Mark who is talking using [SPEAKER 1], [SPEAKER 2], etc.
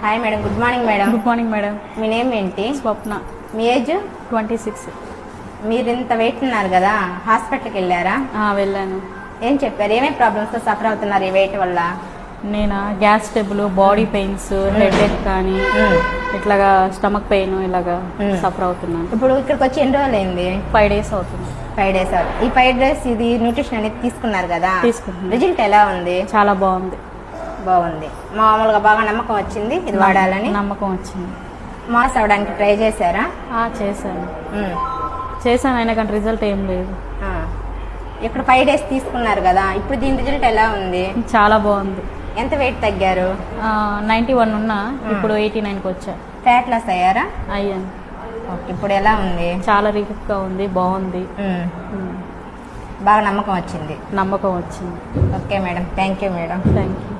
[SPEAKER 1] Hi madam, good morning madam.
[SPEAKER 2] Good morning madam.
[SPEAKER 1] మీ name ఏంటి?
[SPEAKER 2] స్వప్న.
[SPEAKER 1] మీ ఏజ్?
[SPEAKER 2] 26.
[SPEAKER 1] మీరు ఇంత వెయిట్ ఉన్నారు కదా, హాస్పిటల్కి వెళ్ళారా?
[SPEAKER 2] వెళ్ళాను.
[SPEAKER 1] ఏం చెప్పారు? ఏమేమి ప్రాబ్లమ్స్తో సఫర్ అవుతున్నారు ఈ వెయిట్ వల్ల?
[SPEAKER 2] నేను gas trouble, body pains, head ache కానీ ఇట్లాగా స్టమక్ పెయిన్ ఇలాగా సఫర్ అవుతున్నాను.
[SPEAKER 1] ఇప్పుడు ఇక్కడికి వచ్చి ఎన్ని రోజులు అయింది?
[SPEAKER 2] 5 days అవుతుంది.
[SPEAKER 1] 5 days అవుతుంది. ఈ 5 days ఇది న్యూట్రిషన్ అనేది తీసుకున్నారు కదా,
[SPEAKER 2] తీసుకుంటున్నాను.
[SPEAKER 1] రిజల్ట్ ఎలా ఉంది?
[SPEAKER 2] చాలా బాగుంది.
[SPEAKER 1] బాగుంది. మామూలుగా బాగా నమ్మకం వచ్చింది ఇది వాడాలని?
[SPEAKER 2] నమ్మకం వచ్చింది.
[SPEAKER 1] మాస్ అవడానికి ట్రై చేశారా?
[SPEAKER 2] చేశాను అయినా కానీ రిజల్ట్ ఏం లేదు.
[SPEAKER 1] ఇప్పుడు 5 days తీసుకున్నారు కదా, ఇప్పుడు దీని రిజల్ట్ ఎలా ఉంది?
[SPEAKER 2] చాలా బాగుంది.
[SPEAKER 1] ఎంత వెయిట్ తగ్గారు?
[SPEAKER 2] 91 ఉన్నా, ఇప్పుడు 89కి వచ్చా.
[SPEAKER 1] ఫ్యాట్ లాస్ అయ్యారా?
[SPEAKER 2] అయ్యాను.
[SPEAKER 1] ఇప్పుడు ఎలా ఉంది?
[SPEAKER 2] చాలా రిలీఫ్గా ఉంది, బాగుంది.
[SPEAKER 1] బాగా నమ్మకం వచ్చింది.
[SPEAKER 2] నమ్మకం వచ్చింది.
[SPEAKER 1] Okay madam, thank you madam.
[SPEAKER 2] Thank you.